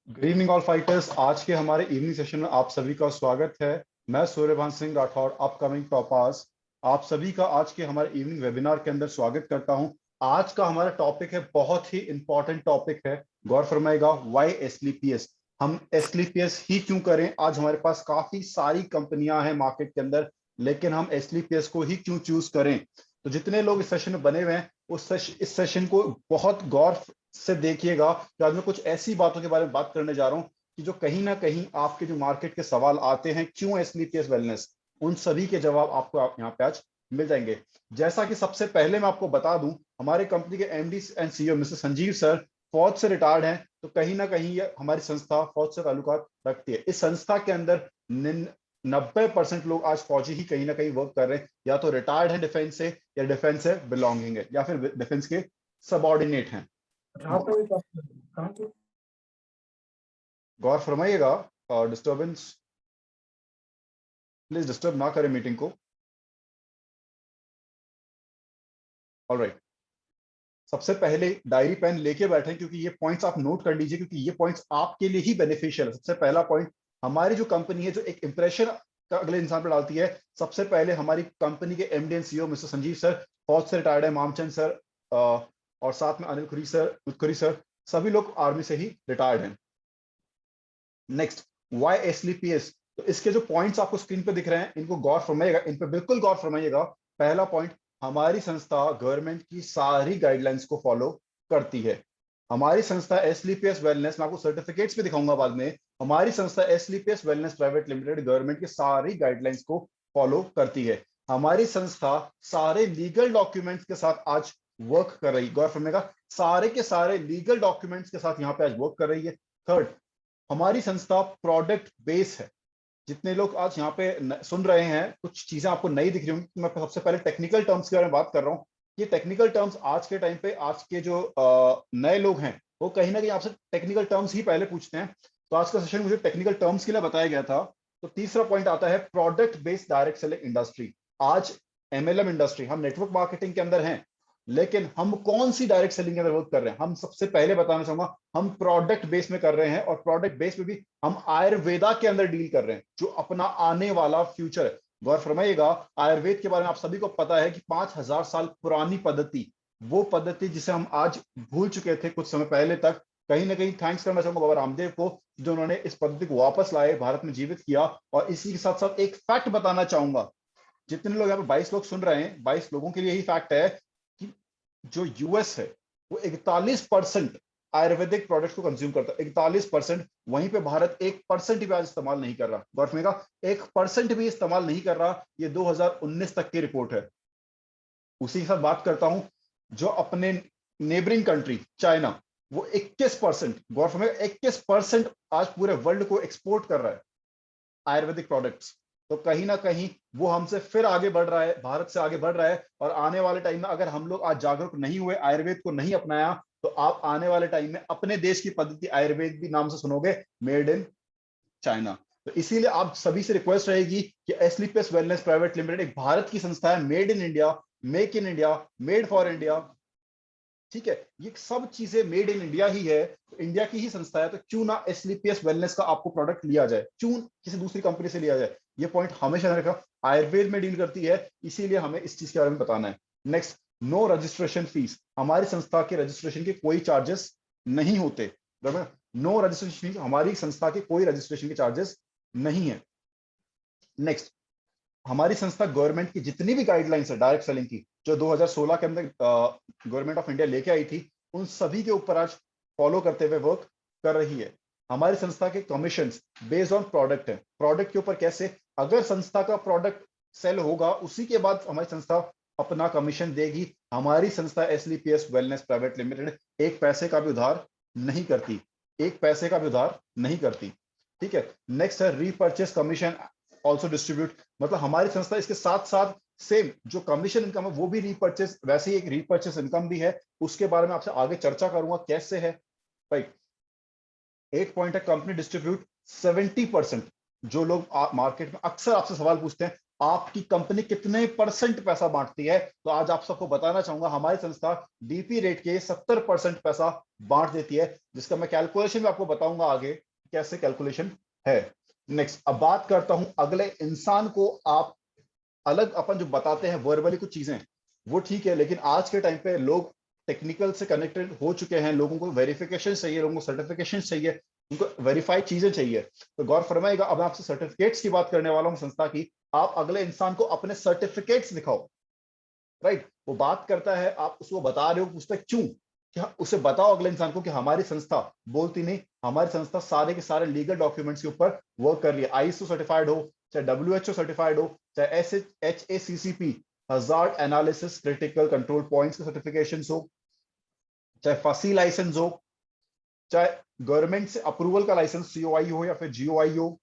Good evening all fighters. आज के हमारे इवनिंग सेशन में आप सभी का स्वागत है। मैं सूर्यभान सिंह राठौर, अपकमिंग टॉपर्स, आप सभी का आज के हमारे इवनिंग वेबिनार के अंदर स्वागत करता हूं। आज का हमारा टॉपिक है, बहुत ही इंपॉर्टेंट टॉपिक है। गौर फरमाएगा, वाई एसलीपीएस। हम एसलीपीएस ही क्यों करें? आज हमारे पास काफी सारी कंपनियां हैं मार्केट के अंदर, लेकिन हम एसलीपीएस को ही क्यों चूज करें? तो जितने लोग इस सेशन में बने हुए हैं इस सेशन को बहुत गौर से देखिएगा कि आज मैं कुछ ऐसी बातों के बारे में बात करने जा रहा हूं कि जो कहीं ना कहीं आपके जो मार्केट के सवाल आते हैं, क्यों एसलीपीएस वेलनेस, उन सभी के जवाब आपको यहाँ पे आज मिल जाएंगे। जैसा कि सबसे पहले मैं आपको बता दूं, हमारे कंपनी के MD and CEO mister Sanjeev sir फौज से रिटायर्ड हैं, तो कहीं ना कहीं हमारी संस्था फौज से ताल्लुकात रखती है। इस संस्था के अंदर 90% लोग आज फौजी ही कहीं ना कहीं वर्क कर रहे हैं, या तो रिटायर्ड है डिफेंस से, या डिफेंस से बिलोंगिंग है, या फिर डिफेंस के सबऑर्डिनेट हैं। गौर फरमाइएगा, डिस्टर्बेंस प्लीज डिस्टर्ब ना करें मीटिंग को। ऑलराइट, सबसे पहले डायरी पेन लेके बैठे, क्योंकि ये पॉइंट्स आप नोट कर लीजिए, क्योंकि ये पॉइंट्स आपके लिए ही बेनिफिशियल है। सबसे पहला पॉइंट, हमारी जो कंपनी है जो एक इंप्रेशन का अगले इंसान पर डालती है। सबसे पहले हमारी कंपनी के MD and CEO mister Sanjeev sir फौज से रिटायर्ड है, मामचंद सर और साथ में अनिल खुरी सर, सभी लोग आर्मी से ही रिटायर्ड हैं। नेक्स्ट, वाई एसलीपीएस। तो इसके जो पॉइंट्स आपको स्क्रीन पे दिख रहे हैं, इनको गौर फरमाइएगा, इन पे बिल्कुल गौर फरमाइएगा। पहला पॉइंट, हमारी संस्था गवर्नमेंट की सारी गाइडलाइंस को फॉलो करती है। हमारी संस्था एसलीपीएस वेलनेस, मैं आपको सर्टिफिकेट्स भी दिखाऊंगा बाद में। हमारी संस्था एसलीपीएस वेलनेस प्राइवेट लिमिटेड गवर्नमेंट की सारी गाइडलाइंस को फॉलो करती है। हमारी संस्था सारे लीगल डॉक्यूमेंट्स के साथ आज वर्क कर रही है। गौर फरमाइएगा, सारे के सारे लीगल डॉक्यूमेंट्स के साथ यहाँ पे आज वर्क कर रही है। थर्ड, हमारी संस्था प्रोडक्ट बेस है। जितने लोग आज यहाँ पे सुन रहे हैं, कुछ चीजें आपको नई दिख रही होंगी। मैं सबसे पहले टेक्निकल टर्म्स के बारे में बात कर रहा हूँ। ये टेक्निकल टर्म्स आज के टाइम पे, आज के जो नए लोग हैं, वो कहीं ना कहीं आपसे टेक्निकल टर्म्स ही पहले पूछते हैं। तो आज का सेशन मुझे टेक्निकल टर्म्स के लिए बताया गया था। तो तीसरा पॉइंट आता है product based direct selling industry. आज एमएलएम इंडस्ट्री, हम नेटवर्क मार्केटिंग के अंदर हैं, लेकिन हम कौन सी डायरेक्ट सेलिंग के अंदर वर्क कर रहे हैं? हम सबसे पहले बताना चाहूंगा, हम प्रोडक्ट बेस में कर रहे हैं, और प्रोडक्ट बेस में भी हम आयुर्वेदा के अंदर डील कर रहे हैं, जो अपना आने वाला फ्यूचर है। गौर फरमाइएगा, आयुर्वेद के बारे में आप सभी को पता है कि 5000 साल पुरानी पद्धति, वो पद्धति जिसे हम आज भूल चुके थे कुछ समय पहले तक, कहीं ना कहीं थैंक्स करना चाहूंगा बाबा रामदेव को, जो उन्होंने इस पद्धति को वापस लाए, भारत में जीवित किया। और इसी के साथ साथ एक फैक्ट बताना चाहूंगा, जितने लोग यहाँ पे 22 लोग सुन रहे हैं, 22 लोगों के लिए यही फैक्ट है कि जो यूएस है वो 41% आयुर्वेदिक प्रोडक्ट्स को कंज्यूम करता है, 41%। वहीं पे भारत 1% भी आज इस्तेमाल नहीं कर रहा। गौर रखिएगा, 1% भी इस्तेमाल नहीं कर रहा। ये 2019 तक की रिपोर्ट है। उसी के साथ बात करता हूं, जो अपने नेबरिंग कंट्री चाइना, वो 21%, गौर रखिएगा 21% आज पूरे वर्ल्ड को एक्सपोर्ट कर रहा है आयुर्वेदिक प्रोडक्ट्स। तो कहीं ना कहीं वो हमसे फिर आगे बढ़ रहा है, भारत से आगे बढ़ रहा है। और आने वाले टाइम में अगर हम लोग आज जागरूक नहीं हुए, आयुर्वेद को नहीं अपनाया, तो आप आने वाले टाइम में अपने देश की पद्धति आयुर्वेद भी नाम से सुनोगे, मेड इन चाइना। तो इसीलिए आप सभी से रिक्वेस्ट रहेगी कि एसलीपीएस वेलनेस प्राइवेट लिमिटेड एक भारत की संस्था है, made in India, make in India, made for India. ठीक है, ये सब चीजें मेड इन इंडिया ही है, तो इंडिया की ही संस्था है, तो क्यों ना एसलीपीएस वेलनेस का आपको प्रोडक्ट लिया जाए, क्यों किसी दूसरी कंपनी से लिया जाए? ये पॉइंट हमेशा ध्यान रखा। आयुर्वेद में डील करती है, इसीलिए हमें इस चीज के बारे में बताना है। Next, no registration fees. हमारी संस्था के रजिस्ट्रेशन के कोई चार्जेस नहीं होते। नो रजिस्ट्रेशन फीस, हमारी संस्था के कोई रजिस्ट्रेशन के चार्जेस नहीं है। नेक्स्ट, हमारी संस्था गवर्नमेंट की जितनी भी गाइडलाइंस है डायरेक्ट सेलिंग की, जो 2016 के अंदर गवर्नमेंट ऑफ इंडिया लेके आई थी, उन सभी के ऊपर आज फॉलो करते हुए वर्क कर रही है। हमारी संस्था के कमीशंस बेस्ड ऑन प्रोडक्ट है। प्रोडक्ट के ऊपर कैसे? अगर संस्था का प्रोडक्ट सेल होगा, उसी के बाद हमारी संस्था अपना कमीशन देगी। हमारी संस्था एसलीपीएस वेलनेस प्राइवेट लिमिटेड एक पैसे का भी उधार नहीं करती, एक पैसे का भी उधार नहीं करती। ठीक है, नेक्स्ट है रीपर्चेस कमीशन ऑल्सो डिस्ट्रीब्यूट। मतलब हमारी संस्था इसके साथ साथ सेम जो कमीशन इनकम है, वो भी रीपर्चेस, वैसे ही एक रीपर्चेस इनकम भी है। उसके बारे में आपसे आगे चर्चा करूंगा कैसे है। राइट, एक पॉइंट है कंपनी डिस्ट्रीब्यूट 70%। जो लोग मार्केट में अक्सर आपसे सवाल पूछते हैं, आपकी कंपनी कितने परसेंट पैसा बांटती है। तो आज आप सबको बताना चाहूंगा हमारी संस्था डीपी रेट के 70% पैसा बांट देती है, जिसका मैं कैलकुलेशन भी आपको बताऊंगा आगे कैसे कैलकुलेशन है। नेक्स्ट, अब बात करता हूं अगले इंसान को। आप अलग अपन जो बताते हैं वर्बली कुछ चीजें, वो ठीक है, लेकिन आज के टाइम पे लोग टेक्निकल से कनेक्टेड हो चुके हैं, लोगों को वेरिफिकेशन चाहिए, लोगों को सर्टिफिकेशन चाहिए, उनको वेरीफाइड चीजें चाहिए। तो गौर फरमाइएगा, अब मैं आपसे सर्टिफिकेट्स की बात करने वाला हूं संस्था की। आप अगले इंसान को अपने सर्टिफिकेट्स दिखाओ, राइट। वो बात करता है, आप उसको बता रहे हो, पूछता है क्यों, क्या उसे बताओ अगले इंसान को कि हमारी संस्था बोलती नहीं, हमारी संस्था सारे के सारे लीगल डॉक्यूमेंट्स के ऊपर वर्क कर रही है। आईएसओ सर्टिफाइड हो, चाहे WHO सर्टिफाइड हो, चाहे HACCP hazard analysis critical control points के सर्टिफिकेशन हो, चाहे फसी लाइसेंस हो, चाहे गवर्नमेंट से अप्रूवल का लाइसेंस COI हो या फिर GOI हो।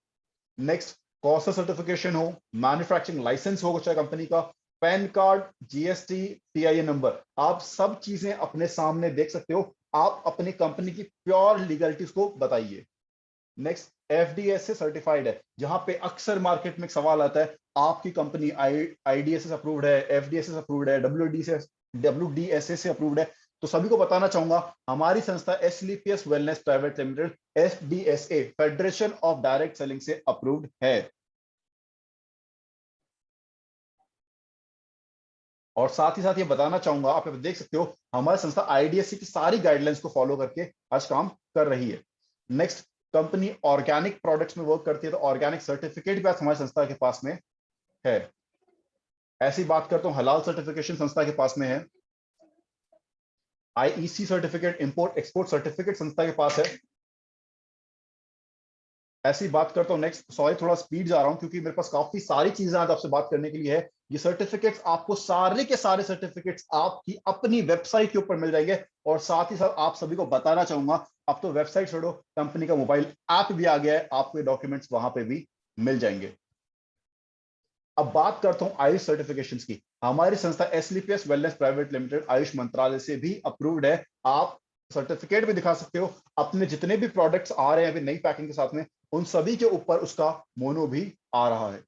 नेक्स्ट, कॉस्ट सर्टिफिकेशन हो, मैन्युफैक्चरिंग लाइसेंस हो चाहे कंपनी का, pan card, GST, TIN number, आप सब चीजें अपने सामने देख सकते हो। आप अपनी कंपनी की प्योर लीगलिटीज को बताइए। नेक्स्ट, FDSA सर्टिफाइड है, जहां पे अक्सर मार्केट में एक सवाल आता है, आपकी कंपनी IDSS अप्रूव्ड है, FDSS अप्रूव्ड है, WDSA से अप्रूव्ड है। तो सभी को बताना चाहूंगा हमारी संस्था SLPS wellness private limited FDSA federation of direct selling से अप्रूव्ड है। और साथ ही साथ ये बताना चाहूंगा, आप देख सकते हो हमारी संस्था IDSC की सारी गाइडलाइंस को फॉलो करके आज काम कर रही है। नेक्स्ट, कंपनी ऑर्गेनिक प्रोडक्ट्स में वर्क करती है, तो ऑर्गेनिक सर्टिफिकेट भी आज हमारी संस्था के पास में है। ऐसी बात करता हूं, हलाल सर्टिफिकेशन संस्था के पास में है। IEC certificate, import export certificate संस्था के पास है। ऐसी बात करता हूं, नेक्स्ट, सॉरी थोड़ा स्पीड जा रहा हूं क्योंकि मेरे पास काफी सारी चीजें आज आपसे बात करने के लिए है। ये सर्टिफिकेट्स आपको सारे के सारे सर्टिफिकेट्स आपकी अपनी वेबसाइट के ऊपर मिल जाएंगे। और साथ ही साथ आप सभी को बताना चाहूंगा, अब तो वेबसाइट छोड़ो, कंपनी का मोबाइल ऐप भी आ गया है, आपको ये डॉक्यूमेंट्स वहां पे भी मिल जाएंगे। अब बात करता हूं आयुष सर्टिफिकेशंस की। हमारी संस्था SLPS wellness private limited Ayush मंत्रालय से भी अप्रूव्ड है। आप सर्टिफिकेट भी दिखा सकते हो, अपने जितने भी प्रोडक्ट्स आ रहे हैं अभी नई पैकिंग के साथ में, उन सभी के ऊपर उसका मोनो भी आ रहा है।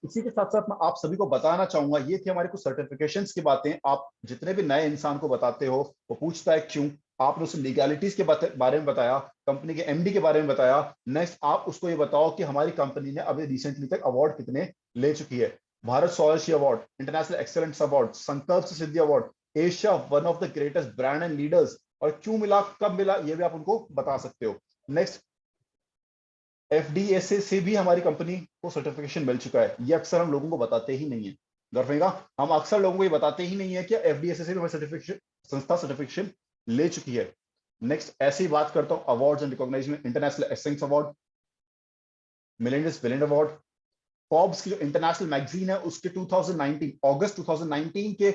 इसी के साथ साथ मैं आप सभी को बताना चाहूंगा, ये थी हमारी कुछ सर्टिफिकेशंस की बातें। आप जितने भी नए इंसान को बताते हो, वो पूछता है क्यों, आपने उसे लीगैलिटीज के बारे में बताया, कंपनी के MD के बारे में बताया। नेक्स्ट, आप उसको ये बताओ कि हमारी कंपनी ने अभी रिसेंटली तक अवार्ड कितने ले चुकी है। भारत स्वदेशी अवार्ड, इंटरनेशनल एक्सेलेंस अवार्ड, संकल्प से सिद्धि award, Asia one of the greatest brand and leaders, और क्यों मिला, कब मिला, ये भी आप उनको बता सकते हो। नेक्स्ट, FDSA से भी हमारी कंपनी को सर्टिफिकेशन मिल चुका है। ये अक्सर हम लोगों को बताते ही नहीं है, गर्वेगा, हम अक्सर लोगों को ये बताते ही नहीं है कि FDSA से भी हमारी सर्टिफिकेशन, संस्था सर्टिफिकेशन ले चुकी है। नेक्स्ट, ऐसी ही बात करता हूं awards and recognition, international excellence award, मिलेनियस ब्रिलियंट अवार्ड, फॉर्ब्स की जो इंटरनेशनल मैगजीन है उसके 2019 अगस्त 2019 के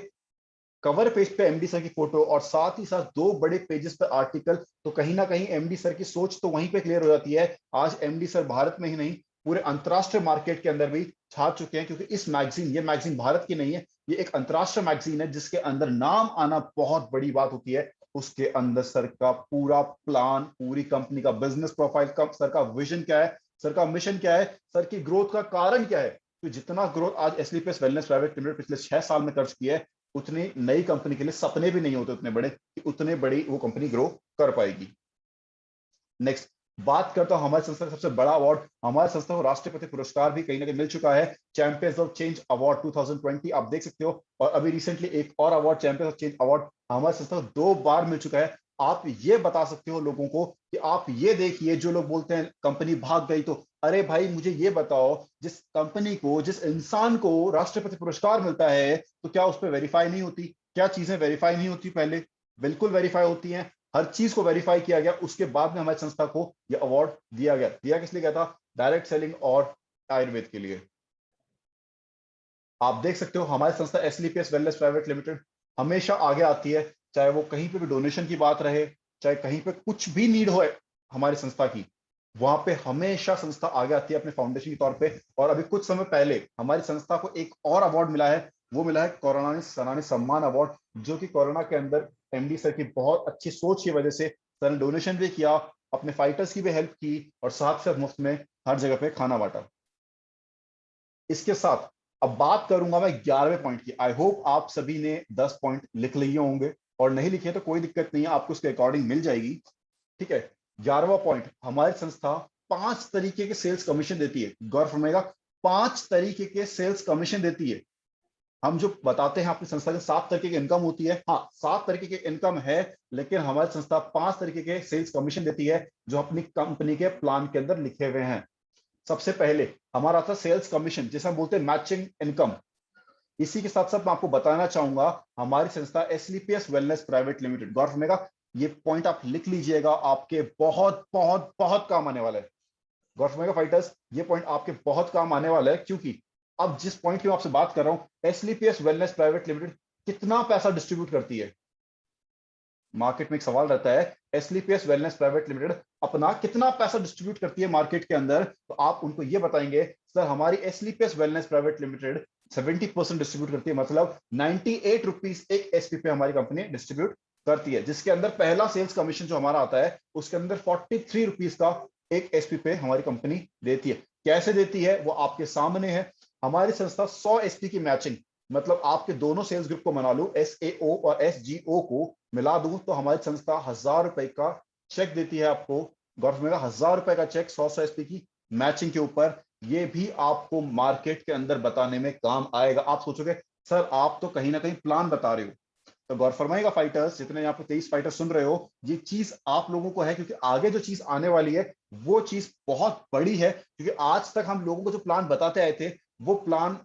कवर पेज पे MD सर की फोटो, और साथ ही साथ दो बड़े पेजेस पे आर्टिकल। तो कहीं ना कहीं MD सर की सोच तो वहीं पे क्लियर हो जाती है। आज MD सर भारत में ही नहीं, पूरे अंतरराष्ट्रीय मार्केट के अंदर भी छा चुके हैं, क्योंकि इस मैगजीन, ये मैगजीन भारत की नहीं है, ये एक अंतरराष्ट्रीय मैगजीन है, जिसके अंदर नाम आना बहुत बड़ी बात होती है। उसके अंदर सर का पूरा प्लान, पूरी कंपनी का बिजनेस प्रोफाइल, सर का विजन क्या है, सर का मिशन क्या है, सर की ग्रोथ का कारण क्या है। तो जितना ग्रोथ आज SLPS वेलनेस प्राइवेट लिमिटेड पिछले 6 साल में कर चुकी है, उतनी नई कंपनी के लिए सपने भी नहीं होते उतने बड़े कि उतने बड़ी वो कंपनी ग्रो कर पाएगी। नेक्स्ट, बात करता हूं हमारी संस्था का सबसे बड़ा अवार्ड, हमारी संस्था को राष्ट्रपति पुरस्कार भी कहीं ना कहीं मिल चुका है, चैंपियंस ऑफ चेंज अवार्ड 2020, आप देख सकते हो। और अभी रिसेंटली एक और award, champions of change award, हमारी संस्था को 2 बार मिल चुका है। आप ये बता सकते हो लोगों को कि आप ये देखिए, जो लोग बोलते हैं कंपनी भाग गई, तो अरे भाई मुझे ये बताओ, जिस कंपनी को, जिस इंसान को राष्ट्रपति पुरस्कार मिलता है, तो क्या उस पर वेरीफाई नहीं होती, क्या चीजें वेरीफाई नहीं होती पहले? बिल्कुल वेरीफाई होती हैं। हर चीज को वेरीफाई किया गया, उसके बाद में हमारी संस्था को यह अवार्ड दिया गया। दिया किस लिए गया था? डायरेक्ट सेलिंग और आयुर्वेद के लिए। आप देख सकते हो हमारी संस्था SLPS वेलनेस प्राइवेट लिमिटेड हमेशा आगे आती है, चाहे वो कहीं पे भी डोनेशन की बात रहे, चाहे कहीं पे कुछ भी नीड हो हमारी संस्था की, वहां पे हमेशा संस्था आगे आती है अपने फाउंडेशन के तौर पे। और अभी कुछ समय पहले हमारी संस्था को एक और अवार्ड मिला है, वो मिला है कोरोना सनानी सम्मान अवार्ड, जो कि कोरोना के अंदर MD सर की बहुत अच्छी सोच की वजह से सर ने डोनेशन भी किया, अपने फाइटर्स की भी हेल्प की, और साथ साथ मुफ्त में हर जगह पे खाना बांटा। इसके साथ अब बात करूंगा मैं 11वें पॉइंट की। आई होप आप सभी ने 10 पॉइंट लिख लिए होंगे, और नहीं लिखे तो कोई दिक्कत नहीं है, आपको उसके अकॉर्डिंग मिल जाएगी। ठीक है, 11वां पॉइंट, हमारी संस्था 5 तरीके के सेल्स कमीशन देती है। गौर फरमाएगा, 5 तरीके के सेल्स कमीशन देती है। हम जो बताते हैं अपनी संस्था के 7 तरीके की इनकम होती है, हाँ 7 तरीके की इनकम है, लेकिन हमारी संस्था 5 तरीके के सेल्स कमीशन देती है जो अपनी कंपनी के प्लान के अंदर लिखे हुए हैं। सबसे पहले हमारा आता है सेल्स कमीशन, जिसे हम बोलते हैं मैचिंग इनकम। इसी के साथ साथ मैं आपको बताना चाहूंगा हमारी संस्था एसलीपीएस वेलनेस प्राइवेट लिमिटेड, गौर फरमाइएगा, ये पॉइंट आप लिख लीजिएगा, आपके बहुत बहुत बहुत काम आने वाला है। गौर फरमाइएगा फाइटर्स, ये पॉइंट आपके बहुत काम आने वाला है, क्योंकि अब जिस पॉइंट की मैं आपसे बात कर रहा हूं, एसलीपीएस वेलनेस प्राइवेट लिमिटेड कितना पैसा डिस्ट्रीब्यूट करती है। मार्केट में एक सवाल रहता है, एसलीपीएस वेलनेस प्राइवेट लिमिटेड अपना कितना पैसा डिस्ट्रीब्यूट करती है मार्केट के अंदर, तो आप उनको ये बताएंगे, सर हमारी एसलीपीएस वेलनेस प्राइवेट लिमिटेड 70% डिस्ट्रीब्यूट करती है, मतलब 98 रुपीज एक एसपीपी हमारी कंपनी डिस्ट्रीब्यूट करती है, जिसके अंदर पहला सेल्स कमीशन जो हमारा आता है उसके अंदर 43 रुपीज का एक एसपी हमारी कंपनी देती है। कैसे देती है वो आपके सामने है। हमारी संस्था 100 एसपी की मैचिंग, मतलब आपके दोनों सेल्स ग्रुप को मना लो, एसएओ और एसजीओ को मिला दूं तो हमारी संस्था 1000 रुपए का चेक देती है आपको। गौर मेरा 1000 रुपए का चेक 100 एसपी की मैचिंग के ऊपर, ये भी आपको मार्केट के अंदर बताने में काम आएगा। आप सोचोगे सर आप तो कहीं ना कहीं प्लान बता रहे हो, तो गौर फरमाइएगा फाइटर्स, जितने यहाँ पे 23 फाइटर्स सुन रहे हो, ये चीज आप लोगों को है, क्योंकि आगे जो चीज आने वाली है वो चीज बहुत बड़ी है। क्योंकि आज तक हम लोगों को जो प्लान बताते आए थे, वो प्लान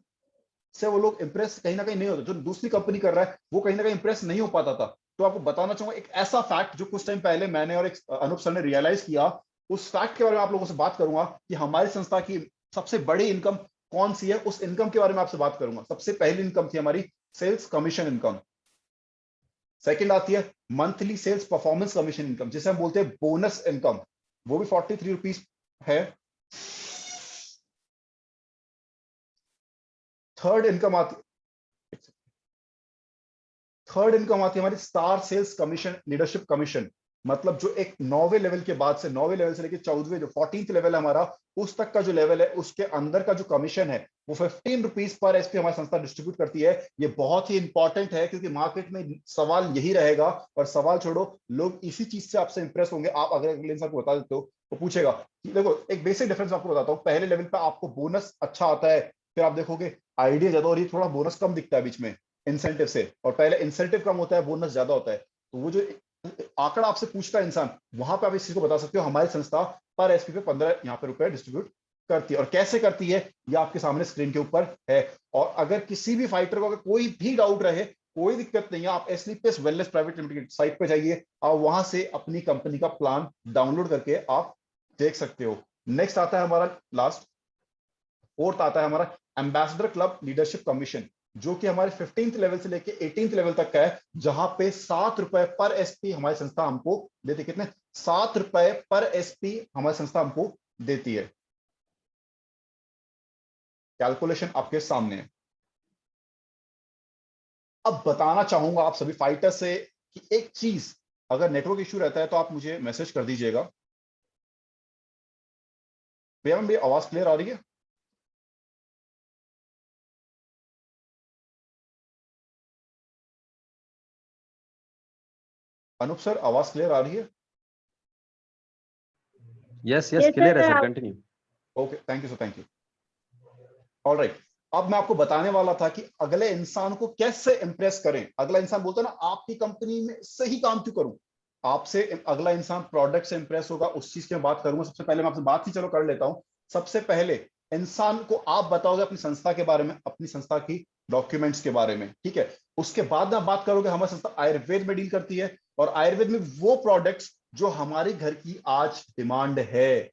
से वो लोग इंप्रेस कहीं ना कहीं नहीं होते, जो दूसरी कंपनी कर रहा है वो कहीं ना कहीं इंप्रेस नहीं हो पाता था। तो आपको बताना चाहूंगा एक ऐसा फैक्ट जो कुछ टाइम पहले मैंने और एक अनूप सर ने रियलाइज किया, उस फैक्ट के बारे में आप लोगों से बात करूंगा कि हमारी संस्था की सबसे बड़ी इनकम कौन सी है, उस इनकम के बारे में आपसे बात करूंगा। सबसे पहली इनकम थी हमारी सेल्स कमीशन इनकम। सेकंड आती है monthly sales performance commission income, जिसे हम बोलते हैं बोनस इनकम, वो भी 43 रुपीज है। थर्ड इनकम आती थर्ड इनकम आती है हमारी star sales commission leadership commission, मतलब जो एक 9वें लेवल के बाद से, 9वें लेवल से लेकर 14वें जो 14th लेवल है हमारा, उस तक का जो लेवल है उसके अंदर का जो कमीशन है वो 15 रुपीज पर एसपी हमारी संस्था डिस्ट्रीब्यूट करती है। ये बहुत ही इंपॉर्टेंट है, क्योंकि मार्केट में सवाल यही रहेगा, और सवाल छोड़ो लोग इसी चीज से आपसे इंप्रेस होंगे। आप अगर अगले इंसान को बता देते हो तो पूछेगा कि देखो एक बेसिक डिफरेंस आपको बताता हूँ, पहले लेवल पे आपको बोनस अच्छा आता है, फिर आप देखोगे आइडिया ज्यादा, और ये थोड़ा बोनस कम दिखता है बीच में इंसेंटिव से, और पहले इंसेंटिव कम होता है बोनस ज्यादा होता है। तो वो जो आंकड़ा आपसे पूछता है इंसान, वहां पे आप इस चीज को बता सकते हो हमारी संस्था पर एसपी पे 15 यहाँ पे रुपए डिस्ट्रीब्यूट करती है। और कैसे करती है ये आपके सामने स्क्रीन के ऊपर है। और अगर किसी भी फाइटर को अगर कोई भी डाउट रहे, कोई दिक्कत नहीं है, आप एसलीपीएस वेलनेस प्राइवेट लिमिटेड की साइट पे जाइए और वहां से अपनी कंपनी का प्लान डाउनलोड करके आप देख सकते हो। नेक्स्ट आता है हमारा लास्ट, फोर्थ आता है हमारा एम्बेसडर क्लब लीडरशिप कमीशन, जो कि हमारे 15th लेवल से लेके 18th लेवल तक का है, जहां पे 7 रुपए पर एसपी हमारी संस्था हमको देती। कितने? 7 रुपए पर एसपी हमारी संस्था हमको देती है। कैलकुलेशन आपके सामने है। अब बताना चाहूंगा आप सभी फाइटर से कि एक चीज, अगर नेटवर्क इश्यू रहता है तो आप मुझे मैसेज कर दीजिएगा। भैया मेरी आवाज क्लियर आ रही है? अनूप सर आवाज क्लियर आ रही है? यस यस क्लियर है सर, आप continue. Okay, thank you sir, thank you. Alright, अब मैं आपको बताने वाला था कि अगले इंसान को कैसे इंप्रेस करें। अगला इंसान बोलता है ना आपकी कंपनी में सही काम क्यों करूं, आपसे अगला इंसान प्रोडक्ट से इंप्रेस होगा, उस चीज की मैं बात करूंगा। सबसे पहले मैं आपसे बात ही चलो कर लेता हूं। सबसे पहले इंसान को आप बताओगे अपनी संस्था के बारे में, अपनी संस्था की डॉक्यूमेंट्स के बारे में, ठीक है। उसके बाद आप बात करोगे हमारी संस्था आयुर्वेद में डील करती है, और आयुर्वेद में वो प्रोडक्ट्स जो हमारे घर की आज डिमांड है,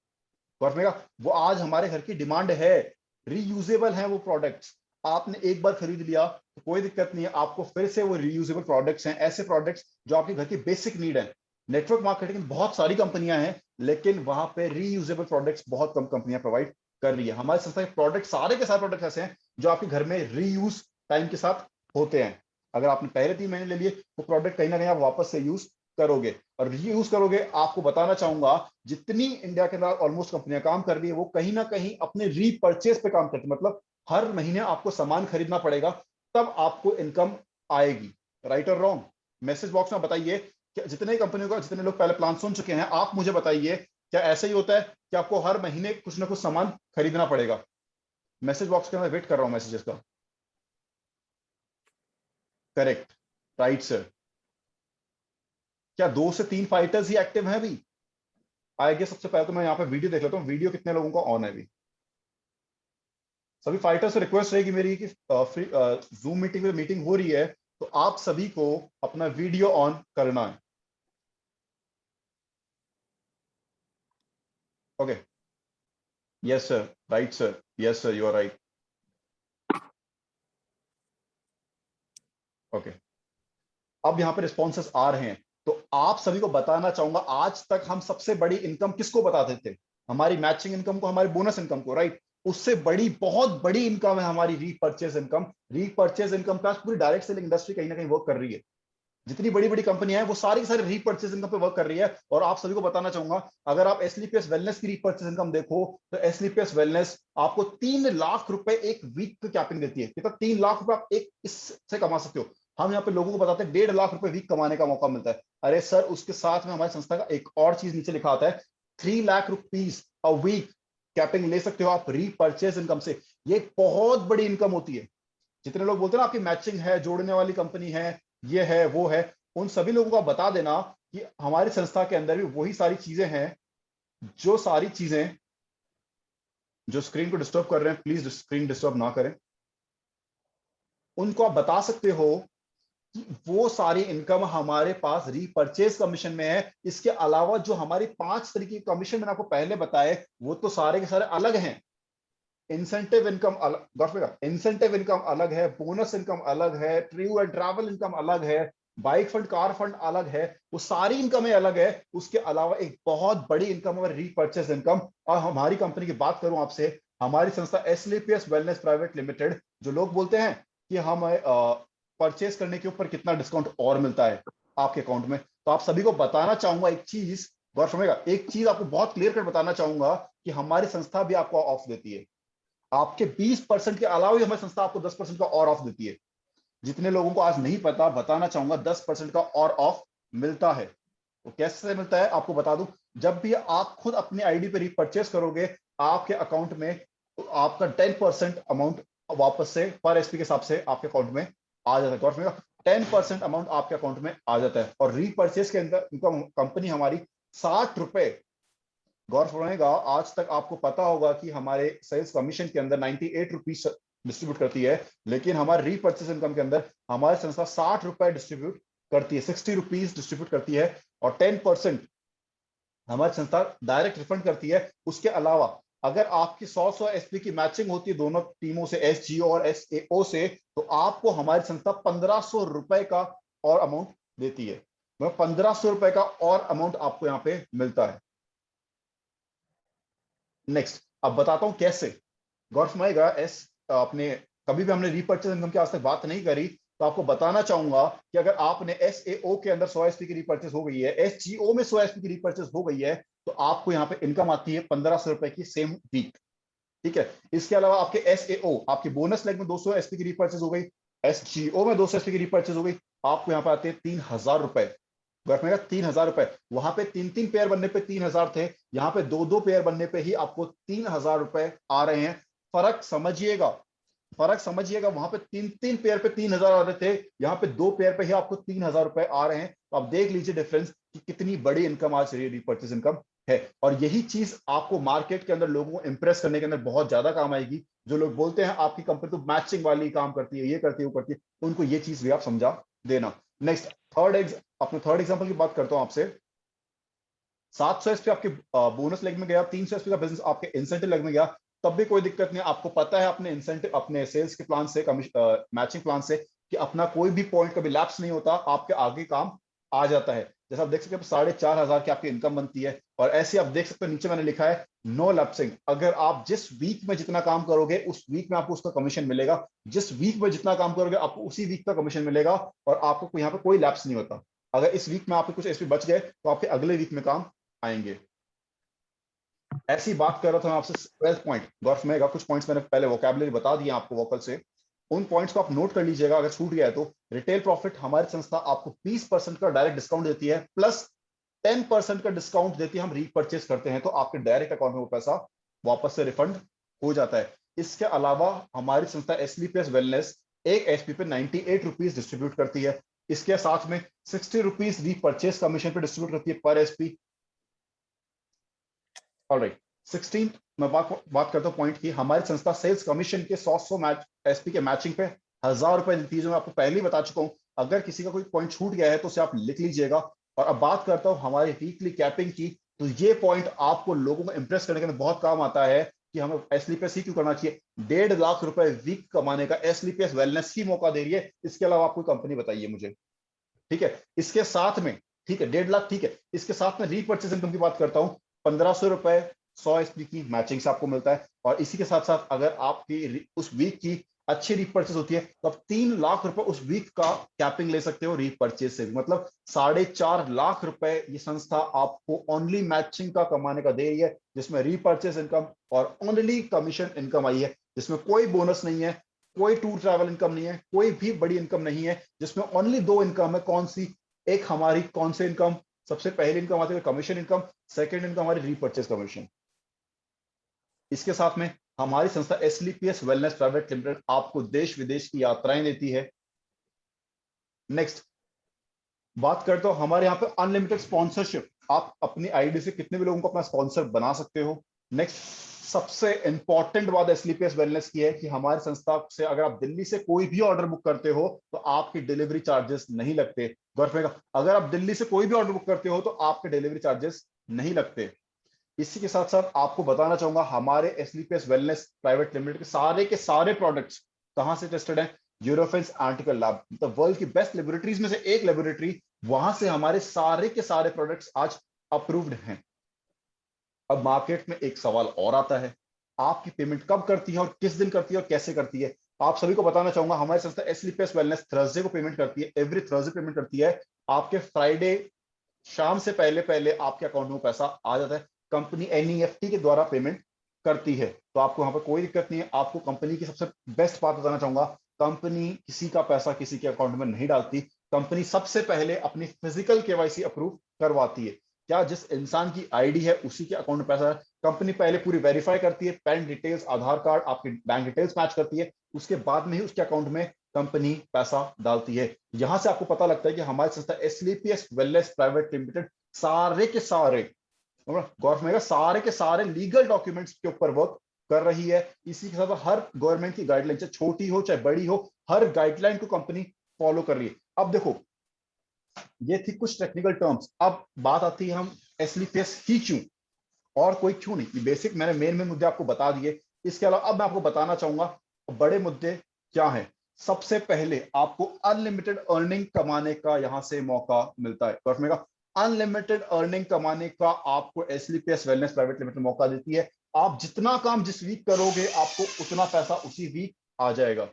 वो आज हमारे घर की डिमांड है, रीयूजेबल है वो प्रोडक्ट्स। आपने एक बार खरीद लिया तो कोई दिक्कत नहीं है, आपको फिर से वो रीयूजेबल प्रोडक्ट्स हैं, ऐसे प्रोडक्ट्स जो आपके घर की बेसिक नीड है। नेटवर्क मार्केटिंग में बहुत सारी कंपनियां हैं, लेकिन वहां पे रीयूजेबल प्रोडक्ट्स बहुत कम कंपनियां प्रोवाइड कर रही है। हमारे संस्था के प्रोडक्ट सारे के सारे प्रोडक्ट्स ऐसे हैं जो आपके घर में रीयूज टाइम के साथ होते हैं। अगर आपने पहले 3 महीने ले लिए, वो प्रोडक्ट कहीं ना कहीं आप वापस से यूज करोगे और रीयूज करोगे। आपको बताना चाहूंगा जितनी इंडिया के अंदर ऑलमोस्ट कंपनियां काम कर रही है, वो कहीं ना कहीं अपने रीपर्चेस पे काम करती है, मतलब हर महीने आपको सामान खरीदना पड़ेगा, तब आपको इनकम आएगी। राइट और रॉन्ग? मैसेज बॉक्स में बताइए, जितने कंपनियों का, जितने लोग पहले प्लान सुन चुके हैं, आप मुझे बताइए क्या ऐसा ही होता है कि आपको हर महीने कुछ ना कुछ सामान खरीदना पड़ेगा? मैसेज बॉक्स के अंदर वेट कर रहा हूं मैसेजेस का। Correct, right sir. क्या 2 से 3 फाइटर्स ही एक्टिव हैं अभी? आएंगे। सबसे पहले तो मैं यहाँ पे वीडियो देख लेता हूँ, वीडियो कितने लोगों का ऑन है अभी। सभी फाइटर से रिक्वेस्ट रहेगी मेरी कि फ्री जूम मीटिंग में मीटिंग हो रही है, तो आप सभी को अपना वीडियो ऑन करना है। Okay, yes sir, right sir, yes sir, you are right. Okay, अब यहाँ पे रिस्पॉन्सेस आ रहे हैं, तो आप सभी को बताना चाहूंगा, आज तक हम सबसे बड़ी इनकम किसको बताते थे? हमारी मैचिंग इनकम को, हमारी बोनस इनकम को, राइट? उससे बड़ी, बहुत बड़ी इनकम है हमारी रीपरचेज इनकम। रीपरचेज इनकम पे आज पूरी डायरेक्ट सेलिंग इंडस्ट्री कहीं ना कहीं वर्क कर रही है। जितनी बड़ी बड़ी कंपनियां हैं वो सारी की सारी रीपरचेज इनकम पे वर्क कर रही है। और आप सभी को बताना चाहूंगा, अगर आप एसलीपीएस वेलनेस की रीपरचेज इनकम देखो, तो एसलीपीएस वेलनेस आपको 3 लाख रुपए एक वीक की कैपिंग देती है। कितना? 3 लाख रुपए आप एक इससे कमा सकते हो। हम यहाँ पे लोगों को बताते हैं 1.5 लाख रुपए वीक कमाने का मौका मिलता है। अरे सर, उसके साथ में हमारी संस्था का एक और चीज नीचे लिखा आता है, 3 lakh rupees a week capping ले सकते हो आप रीपरचेज इनकम से। ये एक बहुत बड़ी इनकम होती है। जितने लोग बोलते हैं ना आपकी मैचिंग है, जोड़ने वाली कंपनी है, ये है वो है, उन सभी लोगों को आप बता देना कि हमारी संस्था के अंदर भी वही सारी चीजें हैं। जो सारी चीजें, जो स्क्रीन को डिस्टर्ब कर रहे हैं, प्लीज स्क्रीन डिस्टर्ब ना करें। उनको आप बता सकते हो कि वो सारी इनकम हमारे पास रीपरचेज कमीशन में है। इसके अलावा जो हमारी 5 तरीके के कमीशन मैंने आपको पहले बताए, वो तो सारे के सारे अलग हैं। इंसेंटिव इनकम अलग, इंसेंटिव इनकम अलग है, बोनस इनकम अलग है, ट्रू एंड ट्रैवल इनकम अलग है, बाइक फंड, कार फंड अलग है। वो सारी इनकमें अलग है। उसके अलावा एक बहुत बड़ी इनकम है रीपरचेज इनकम। और हमारी कंपनी की बात करूं आपसे, हमारी संस्था एसलीपीएस वेलनेस प्राइवेट लिमिटेड, जो लोग बोलते हैं कि हम परचेज करने के ऊपर कितना डिस्काउंट और मिलता है आपके अकाउंट में, तो आप सभी को बताना चाहूंगा एक चीज, गौर फरमाइएगा, एक चीज आपको बहुत क्लियर कट बताना चाहूंगा कि हमारी संस्था भी आपको ऑफ देती है। आपके 20% के अलावा भी हमारी संस्था आपको 10% का और ऑफ देती है। जितने लोगों को आज नहीं पता, बताना चाहूंगा, 10% का और ऑफ मिलता है। तो कैसे मिलता है आपको बता दूं, जब भी आप खुद अपनी आईडी पे रीपरचेस करोगे, आपके अकाउंट में आपका 10% अमाउंट वापस से पर एसपी के हिसाब से आपके अकाउंट में आ जाता है। गौर में 10% अमाउंट आपके अकाउंट में आ जाता है। और रीपरचेस के अंदर कंपनी हमारी 60 रुपए, गौर फरमाइएगा, आज तक आपको पता होगा कि हमारे सेल्स कमीशन के अंदर 98 रुपीज डिस्ट्रीब्यूट करती है, लेकिन हमारे रीपर्चेस इनकम के अंदर हमारी संस्था 60 रुपए डिस्ट्रीब्यूट करती है, 60 रुपीज डिस्ट्रीब्यूट करती है। और 10% हमारी संस्था डायरेक्ट रिफंड करती है। उसके अलावा अगर आपकी 100 एसपी की मैचिंग होती है दोनों टीमों से, एसजीओ और एसएओ से, तो आपको हमारी संस्था 1500 रुपए का और अमाउंट देती है। 1500 रुपए का और अमाउंट आपको यहाँ पे मिलता है। नेक्स्ट, अब बताता हूं कैसे। गौर फरमाइएगा, एस आपने कभी भी, हमने रीपर्चेज इनकम की आज तक बात नहीं करी, तो आपको बताना चाहूंगा कि अगर आपने एसएओ के अंदर 100 एसपी की रीपर्चेज हो गई है, एसजीओ में 100 एसपी की रीपर्चेज हो गई है, तो आपको यहाँ पे इनकम आती है 1500 रुपए की सेम वीक। ठीक है। इसके अलावा आपके एसएओ, आपके बोनस लेग में 200 एसपी की रीपर्चेज हो गई, एसजीओ में 200 एसपी की रीपर्चेज हो गई, आपको यहाँ पे आते हैं 3000 रुपए। 3000 रुपए। वहां पे 3-3 पेयर बनने पे 3000 थे, यहाँ पे 2-2 पेयर बनने पे ही आपको 3000 रुपए आ रहे हैं। फर्क समझिएगा, फर्क समझिएगा, वहां पे 3-3 पेयर पे 3000 आ रहे थे, यहाँ पे 2 पेयर पे ही आपको 3000 रुपए आ रहे हैं। तो आप देख लीजिए डिफरेंस कि कितनी बड़ी इनकम आज रीपर्चेज इनकम है। और यही चीज आपको मार्केट के अंदर लोगों को इंप्रेस करने के अंदर बहुत ज्यादा काम आएगी। जो लोग बोलते हैं आपकी कंपनी तो मैचिंग वाली काम करती है, ये करती है, वो करती है, उनको ये चीज भी आप समझा देना। नेक्स्ट, अपने थर्ड एग्जाम्पल की बात करता हूं आपसे। 700 एसपी आपके बोनस लेग में गया, 300 एसपी का बिजनेस आपके इंसेंटिव लेग में गया, तब भी कोई दिक्कत नहीं। आपको पता है अपने इंसेंटिव, अपने सेल्स के प्लान से, मैचिंग प्लान से, कि अपना कोई भी पॉइंट कभी लैप्स नहीं होता, आपके आगे काम आ जाता है। जैसा आप देख सकते हैं 4500 की आपकी इनकम बनती है। और ऐसे आप देख सकते हो नीचे मैंने लिखा है नो लैप्सिंग। अगर आप जिस वीक में जितना काम करोगे, उस वीक में आपको उसका कमीशन मिलेगा। जिस वीक में जितना काम करोगे, आपको उसी वीक का कमीशन मिलेगा। और आपको यहाँ पे कोई लैप्स नहीं होता। अगर इस वीक में आपके कुछ एसपी बच गए, तो आपके अगले वीक में काम आएंगे। ऐसी बात कर रहा था मैं आपसे 12 पॉइंट गौरव मेगा, कुछ पॉइंट्स मैंने पहले वोकैबुलरी बता दिए आपको वोकल से, उन पॉइंट्स को आप नोट कर लीजिएगा। अगर छूट गया है तो रिटेल प्रॉफिट हमारी संस्था आपको 20% का डायरेक्ट डिस्काउंट देती है, प्लस 10% का डिस्काउंट देती है हम रीपरचेस करते हैं तो आपके डायरेक्ट अकाउंट में वो पैसा वापस से रिफंड हो जाता है। इसके अलावा हमारी संस्था एसलीपीएस वेलनेस एक एसपी पे 98 रुपीज डिस्ट्रीब्यूट करती है। इसके साथ में 60 रुपीज रीपरचेस कमीशन पे डिस्ट्रीब्यूट करती है पर एसपी। ऑलराइट, 16 मैं बात करता हूँ पॉइंट की, हमारी संस्था सेल्स कमीशन के 100 मैच एसपी के मैचिंग पे 1000 रुपए देती है, जो मैं आपको पहले ही बता चुका हूँ। अगर किसी का कोई पॉइंट छूट गया है तो उसे आप लिख लीजिएगा। और अब बात करता हूँ हमारी वीकली कैपिंग की, तो ये पॉइंट आपको लोगों को इंप्रेस करने के लिए बहुत काम आता है कि हमें एसलीपीएस ही क्यों करना चाहिए। 1.5 लाख रुपए वीक कमाने का एसलीपीएस वेलनेस ही मौका दे रही है, इसके अलावा आपको कंपनी बताइए मुझे। ठीक है, इसके साथ में, ठीक है 1.5 लाख, ठीक है, इसके साथ में रीपर्चेस इनकम की बात करता हूं, 1500 रुपए 100 एसपी की मैचिंग से आपको मिलता है। और इसी के साथ साथ अगर आपकी उस वीक की अच्छी रीपर्चेस होती है तो आप 3 लाख रुपए उस वीक का कैपिंग ले सकते हो रीपर्चेस से भी, मतलब 4.5 लाख रुपए ये संस्था आपको ओनली मैचिंग का कमाने का दे रही है, जिसमें रीपर्चेस इनकम और ओनली कमीशन इनकम आई है, जिसमें कोई बोनस नहीं है, कोई टूर ट्रैवल इनकम नहीं है, कोई भी बड़ी इनकम नहीं है, जिसमें ओनली दो इनकम है। कौन सी? एक हमारी कौन से इनकम, सबसे पहली इनकम आती है कमीशन इनकम, सेकंड इनकम हमारी रीपर्चेस कमीशन। इसके साथ में हमारी संस्था एसलीपीएस वेलनेस प्राइवेट लिमिटेड आपको देश विदेश की यात्राएं देती है। नेक्स्ट बात करते हो हमारे यहाँ पे अनलिमिटेड स्पॉन्सरशिप, आप अपनी आईडी से कितने भी लोगों को अपना स्पॉन्सर बना सकते हो। नेक्स्ट सबसे इंपॉर्टेंट बात एसलीपीएस वेलनेस की है कि हमारी संस्था से अगर आप दिल्ली से कोई भी ऑर्डर बुक करते हो तो आपकी डिलीवरी चार्जेस नहीं लगते। गौरव, अगर आप दिल्ली से कोई भी ऑर्डर बुक करते हो तो आपके डिलीवरी चार्जेस नहीं लगते। इसी के साथ साथ आपको बताना चाहूंगा हमारे एसलीपीएस वेलनेस प्राइवेट लिमिटेड के सारे प्रोडक्ट्स कहां से टेस्टेड हैं? यूरोफेंस आर्टिकल लैब, मतलब वर्ल्ड की बेस्ट लेबोरेटरीज में से एक लेबोरेटरी, वहां से हमारे सारे के सारे प्रोडक्ट्स आज अप्रूव्ड हैं। अब मार्केट में एक सवाल और आता है, आपकी पेमेंट कब करती है और किस दिन करती है और कैसे करती है? आप सभी को बताना चाहूंगा हमारी संस्था एसलीपीएस वेलनेस थर्सडे को पेमेंट करती है, एवरी थर्सडे पेमेंट करती है। आपके फ्राइडे शाम से पहले पहले आपके अकाउंट में पैसा आ जाता है। कंपनी एनईएफटी के द्वारा पेमेंट करती है, तो आपको वहां पर कोई दिक्कत नहीं है। आपको कंपनी की सबसे बेस्ट बात बताना चाहूंगा, कंपनी किसी का पैसा किसी के अकाउंट में नहीं डालती। कंपनी सबसे पहले अपनी फिजिकल केवाईसी अप्रूव करवाती है, क्या जिस इंसान की आईडी है उसी के अकाउंट में पैसा है। कंपनी पहले पूरी वेरीफाई करती है, पैन डिटेल्स, आधार कार्ड, आपके बैंक डिटेल्स मैच करती है, उसके बाद में ही उसके अकाउंट में कंपनी पैसा डालती है। यहां से आपको पता लगता है कि हमारी संस्था एसलीपीएस वेलनेस प्राइवेट लिमिटेड सारे के सारे, गौरव मेगा, सारे के सारे लीगल डॉक्यूमेंट्स के ऊपर वर्क कर रही है। इसी के साथ हर गवर्नमेंट की गाइडलाइन, चाहे छोटी हो चाहे बड़ी हो, हर गाइडलाइन को कंपनी फॉलो कर रही है। अब देखो, ये थी कुछ टेक्निकल टर्म्स, अब बात आती है हम एसलीपीएस ही क्यों और कोई क्यों नहीं। बेसिक मैंने मेन मुद्दे आपको बता दिए। इसके अलावा अब मैं आपको बताना चाहूंगा बड़े मुद्दे क्या हैं। सबसे पहले आपको अनलिमिटेड अर्निंग कमाने का यहां से मौका मिलता है। गौरव मेगा, अनलिमिटेड अर्निंग कमाने का आपको एसलीपीएस वेलनेस प्राइवेट लिमिटेड मौका देती है। आप जितना काम जिस वीक करोगे आपको उतना पैसा उसी वीक आ जाएगा।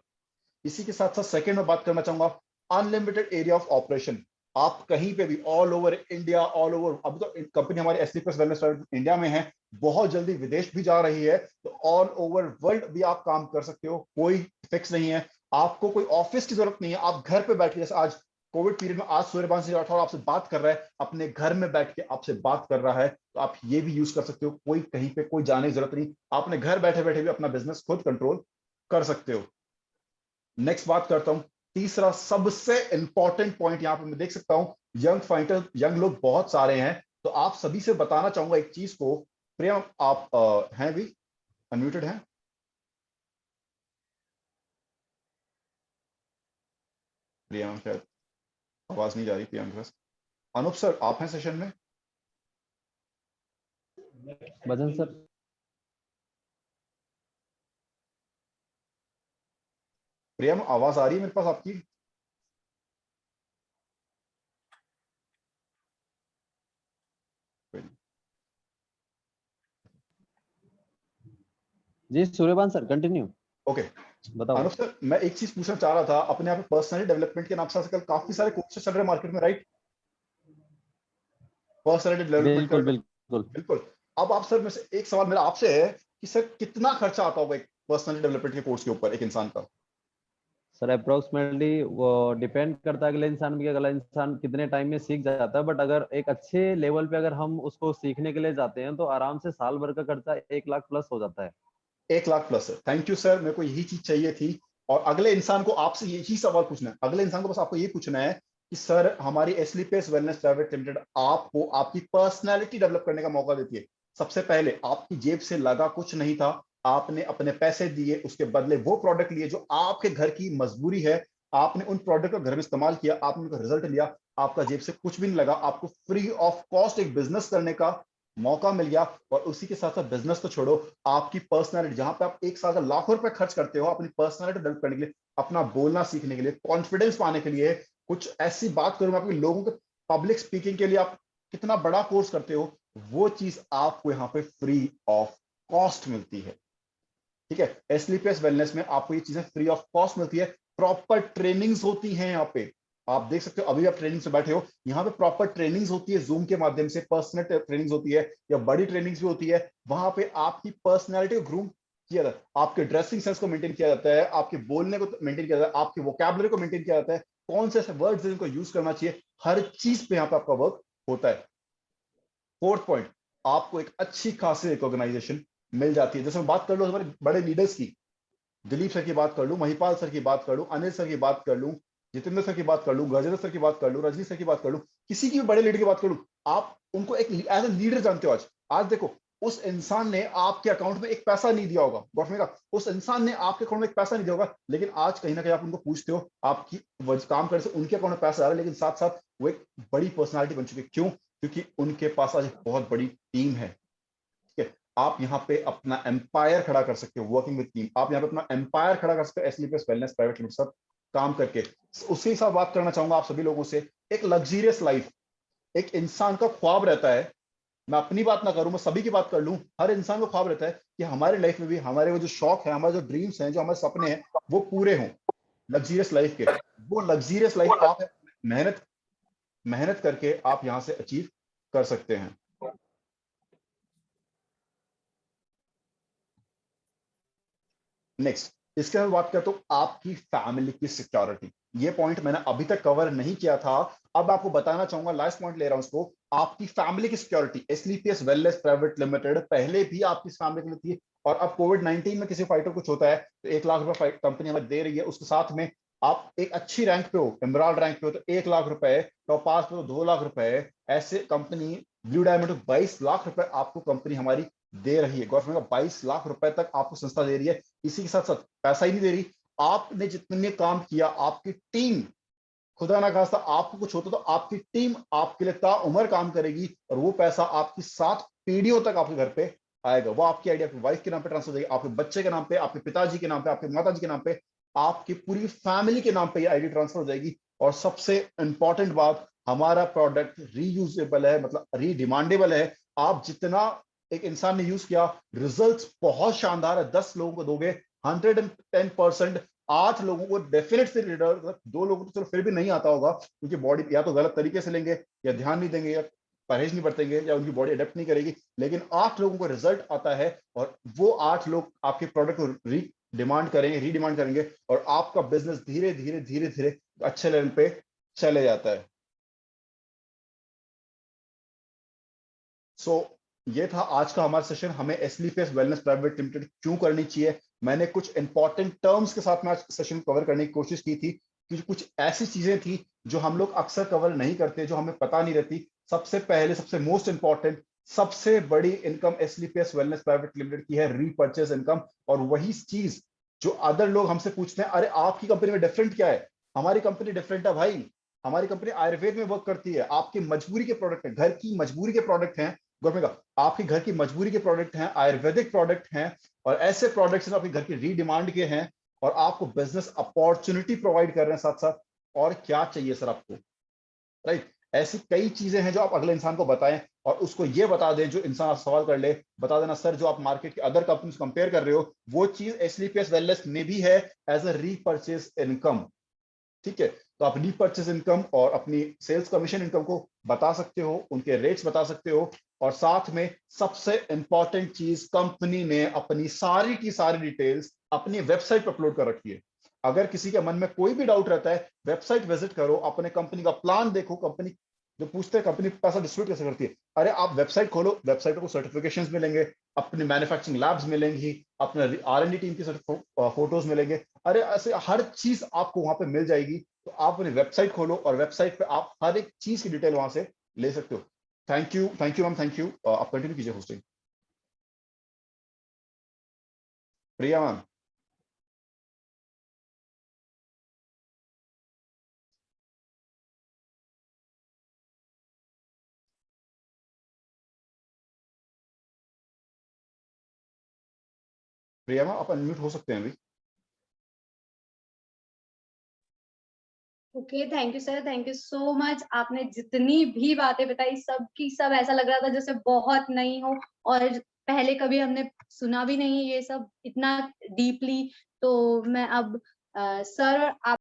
इसी के साथ साथ सेकंड में बात करना चाहूंगा अनलिमिटेड एरिया ऑफ ऑपरेशन। आप कहीं पे भी all over India, all over, अभी तो कंपनी हमारी एसलीपीएस वेलनेस इंडिया में है, बहुत जल्दी विदेश भी जा रही है, तो ऑल ओवर वर्ल्ड भी आप काम कर सकते हो, कोई फिक्स नहीं है। आपको कोई ऑफिस की जरूरत नहीं है, आप घर पे बैठ के, जैसे आज कोविड पीरियड में आज सूर्यवंशी राठौर आपसे बात कर रहा है, अपने घर में बैठ के आपसे बात कर रहा है, तो आप ये भी यूज कर सकते हो। कोई कहीं पे कोई जाने की जरूरत नहीं, आपने घर बैठे बैठे भी अपना बिजनेस खुद कंट्रोल कर सकते हो। नेक्स्ट बात करता हूं, तीसरा सबसे इंपॉर्टेंट पॉइंट, यहां पे मैं देख सकता हूं यंग फाइटर, यंग लोग बहुत सारे हैं, तो आप सभी से बताना चाहूंगा एक चीज को। प्रियम, आप हैं भी, अनम्यूटेड हैं? प्रियम शायद आवाज नहीं जा रही प्रियम के पास। अनूप सर, आप हैं सेशन में? भजन सर, प्रियम, आवाज आ रही है मेरे पास आपकी? जी सूर्यवंश सर कंटिन्यू ओके। बताओ। अनूप सर, मैं एक चीज पूछना चाह रहा था, अपने यहाँ पे पर्सनल डेवलपमेंट के नाम से आजकल काफी सारे कोर्सेस चल रहे हैं मार्केट में, राइट? पर्सनैलिटी डेवलपमेंट बिल्कुल कर, बिल्कुल। बिल्कुल। अब आप सर, में से एक सवाल मेरा आपसे है कि सर कितना खर्चा आता होगा एक पर्सनल डेवलपमेंट के कोर्स के ऊपर एक इंसान का? सर अप्रोक्सीमेटली वो डिपेंड करता है अगले इंसान पे कि अगला इंसान कितने टाइम में सीख जाता है, बट अगर एक अच्छे लेवल पे अगर हम उसको सीखने के लिए जाते हैं तो आराम से साल भर का खर्चा 1 लाख प्लस हो जाता है। 1 लाख प्लस है। थैंक यू सर, मेरे को यही चीज चाहिए थी। और अगले इंसान को आपसे यही सवाल पूछना है, अगले इंसान को बस आपको ये पूछना है कि सर हमारी एस्लीपियस वेलनेस प्राइवेट लिमिटेड आपको आपकी पर्सनैलिटी डेवलप करने का मौका देती है। सबसे पहले आपकी जेब से लगा कुछ नहीं था, आपने अपने पैसे दिए, उसके बदले वो प्रोडक्ट लिए जो आपके घर की मजबूरी है। आपने उन प्रोडक्ट का घर में इस्तेमाल किया, आपने उनका रिजल्ट लिया, आपका जेब से कुछ भी नहीं लगा, आपको फ्री ऑफ कॉस्ट एक बिजनेस करने का मौका मिल गया। और उसी के साथ साथ बिजनेस को छोड़ो, आपकी पर्सनालिटी, जहां पे आप एक साल का लाखों रुपए खर्च करते हो अपनी पर्सनालिटी डेवलप करने के लिए, अपना बोलना सीखने के लिए, कॉन्फिडेंस पाने के लिए, कुछ ऐसी बात करूं आपके लोगों के पब्लिक स्पीकिंग के लिए आप कितना बड़ा कोर्स करते हो, वो चीज आपको यहाँ पे फ्री ऑफ कॉस्ट मिलती है। ठीक है, एसलीपीएस वेलनेस में आपको ये चीजें फ्री ऑफ कॉस्ट मिलती है। प्रॉपर ट्रेनिंग्स होती हैं यहाँ पे, आप देख सकते हो अभी आप ट्रेनिंग से बैठे हो, यहाँ पे प्रॉपर ट्रेनिंग्स होती है, जूम के माध्यम से पर्सनल ट्रेनिंग्स होती है या बड़ी ट्रेनिंग्स भी होती है। वहां पे आपकी पर्सनैलिटी को ग्रूम किया जाता है, आपके ड्रेसिंग सेंस को मेंटेन किया जाता है, आपके बोलने को मेंटेन किया जाता है, आपके वोकैबुलरी को मेंटेन किया जाता है, कौन से ऐसे वर्ड्स जिनको यूज करना चाहिए, हर चीज पे यहाँ पे आपका वर्क होता है। फोर्थ पॉइंट, आपको एक अच्छी खासी रिकॉग्नाइजेशन मिल जाती है। जैसे मैं बात कर लूं हमारे बड़े लीडर्स की, दिलीप सर की बात कर लूं, महिपाल सर की बात कर लूं, अनिल सर की बात कर लूं, जितेंद्र सर की बात कर लूं, गजेंद्र सर की बात कर लूं, रजनी सर की बात कर लूं, किसी की भी बड़े लीडर की बात कर लूं, आप उनको एक एज ए लीडर जानते हो। आज आज देखो, उस इंसान ने आपके अकाउंट में एक पैसा नहीं दिया होगा, गौरव का, उस इंसान ने आपके अकाउंट में एक पैसा नहीं दिया होगा, लेकिन आज कहीं ना कहीं आप उनको पूछते हो, आपकी काम करने से उनके अकाउंट में पैसा आ रहा है, लेकिन साथ साथ वो एक बड़ी पर्सनैलिटी बन चुकी है। क्यों? क्योंकि उनके पास आज एक बहुत बड़ी टीम है। ठीक है, आप यहाँ पे अपना एम्पायर खड़ा कर सकते हो वर्किंग विद टीम, आप यहाँ पे अपना एम्पायर खड़ा कर सकते हो एसलीपीएस वेलनेस प्राइवेट लिमिटेड साथ काम करके। उसी साथ बात करना चाहूंगा आप सभी लोगों से, एक लग्जरियस लाइफ एक इंसान का ख्वाब रहता है। मैं अपनी बात ना करूं, मैं सभी की बात कर लूं, हर इंसान को ख्वाब रहता है कि हमारे लाइफ में भी हमारे वो जो शौक है, हमारे जो ड्रीम्स हैं, जो हमारे सपने हैं, वो पूरे हों लग्जरियस लाइफ के। वो लग्जरियस लाइफ आप मेहनत मेहनत करके आप यहां से अचीव कर सकते हैं। नेक्स्ट, इसके बाद बात करता हूं आपकी फैमिली की सिक्योरिटी। ये पॉइंट मैंने अभी तक कवर नहीं किया था, अब आपको बताना चाहूंगा, लास्ट पॉइंट ले रहा हूं उसको। आपकी फैमिली की सिक्योरिटी, एसलीपीएस वेलनेस प्राइवेट लिमिटेड पहले भी आपकी फैमिली के लिए थी, और अब कोविड-19 में किसी फाइटर कुछ होता है तो 1 लाख रुपए कंपनी हमें दे रही है, उसके साथ में आप एक अच्छी रैंक पे हो, एमराल्ड रैंक पे हो तो 1 लाख रुपए, टॉप पास पे तो 2 लाख रुपए, ऐसे कंपनी ब्लू डायमंड 22 लाख रुपए आपको कंपनी हमारी दे रही है। गवर्नमेंट का 22 लाख रुपए तक आपको संस्था दे रही है। इसी के साथ साथ पैसा ही नहीं दे रही, आपने जितने काम किया, आपकी टीम, खुदा ना खास्ता आपको कुछ होता तो आपकी टीम आपके लिए ताउम्र काम करेगी, और वो पैसा आपकी 7 पीढ़ियों तक आपके घर पे आएगा। वो आपकी आइडिया आपकी वाइफ के नाम पे ट्रांसफर हो जाएगी, आपके बच्चे के नाम पे, आपके पिताजी के नाम पे, आपके माताजी के नाम पे, आपकी पूरी फैमिली के नाम पे ये आईडी ट्रांसफर हो जाएगी। और सबसे इंपॉर्टेंट बात, हमारा प्रोडक्ट रीयूजेबल है, मतलब रीडिमांडेबल है। आप जितना एक इंसान ने यूज किया, रिजल्ट्स बहुत शानदार है। 10 लोगों को दोगे 110%, 8 लोगों को डेफिनेट से रिजल्ट, 2 लोगों को तो चलो फिर भी नहीं आता होगा, क्योंकि बॉडी या तो गलत तरीके से लेंगे, या ध्यान नहीं देंगे, या परहेज नहीं बरतेंगे, या उनकी बॉडी अडेप्ट नहीं करेगी, लेकिन 8 लोगों को रिजल्ट आता है। और वो 8 लोग आपके प्रोडक्ट को डिमांड करेंगे, रीडिमांड करेंगे, और आपका बिजनेस धीरे धीरे धीरे धीरे अच्छे लेवल पे चले जाता है। सो ये था आज का हमारा सेशन, हमें एसलीपीएस वेलनेस प्राइवेट लिमिटेड क्यों करनी चाहिए। मैंने कुछ इंपॉर्टेंट टर्म्स के साथ में आज सेशन कवर करने की कोशिश की थी, क्योंकि कुछ ऐसी चीजें थी जो हम लोग अक्सर कवर नहीं करते, जो हमें पता नहीं रहती। सबसे पहले, सबसे मोस्ट इंपॉर्टेंट, सबसे बड़ी इनकम एसलीपीएस वेलनेस प्राइवेट लिमिटेड की है रीपर्चेस इनकम। और वही चीज जो अदर लोग हमसे पूछते हैं, अरे आपकी कंपनी में डिफरेंट क्या है, हमारी कंपनी डिफरेंट है भाई। हमारी कंपनी आयुर्वेद में वर्क करती है, आपकी मजबूरी के प्रोडक्ट है, घर की मजबूरी के प्रोडक्ट हैं, गवर्नमेंट का आपकी घर की मजबूरी के प्रोडक्ट हैं, आयुर्वेदिक प्रोडक्ट हैं, और ऐसे प्रोडक्ट्स जो आपके घर की रीडिमांड के हैं, और आपको बिजनेस अपॉर्चुनिटी प्रोवाइड कर रहे हैं साथ साथ। और क्या चाहिए सर आपको, राइट? ऐसी कई चीजें हैं जो आप अगले इंसान को बताएं, और उसको ये बता दें, जो इंसान आप सवाल कर ले, बता देना सर जो आप मार्केट के अदर कंपनी से कंपेयर कर रहे हो, वो चीज एसलीपीएस वेलनेस में भी है एज अ रीपर्चेस इनकम। ठीक है, तो आप रीपर्चेस इनकम और अपनी सेल्स कमीशन इनकम को बता सकते हो, उनके रेट्स बता सकते हो, और साथ में सबसे इंपॉर्टेंट चीज, कंपनी ने अपनी सारी की सारी डिटेल्स अपनी वेबसाइट पर अपलोड कर रखी है। अगर किसी के मन में कोई भी डाउट रहता है, वेबसाइट विजिट करो, अपने कंपनी का प्लान देखो। कंपनी जो पूछते हैं कंपनी पैसा डिस्ट्रीब्यूट कैसे करती है, अरे आप वेबसाइट खोलो, वेबसाइट पर सर्टिफिकेशंस मिलेंगे, अपनी मैन्युफैक्चरिंग लैब्स मिलेंगी, अपने R&D टीम की फोटोज मिलेंगे, अरे ऐसे हर चीज आपको वहां पे मिल जाएगी। तो आप अपनी वेबसाइट खोलो और वेबसाइट पे आप हर एक चीज की डिटेल वहां से ले सकते हो। Thank you ma'am, thank you. आप कंटिन्यू कीजिए होस्टिंग। प्रिया मैम। प्रिया मैम आप अनम्यूट हो सकते हैं अभी। Okay, thank you sir, thank you so much. आपने जितनी भी बातें बताई सब की सब ऐसा लग रहा था जैसे बहुत नई हो, और पहले कभी हमने सुना भी नहीं ये सब इतना डीपली। तो मैं अब सर आप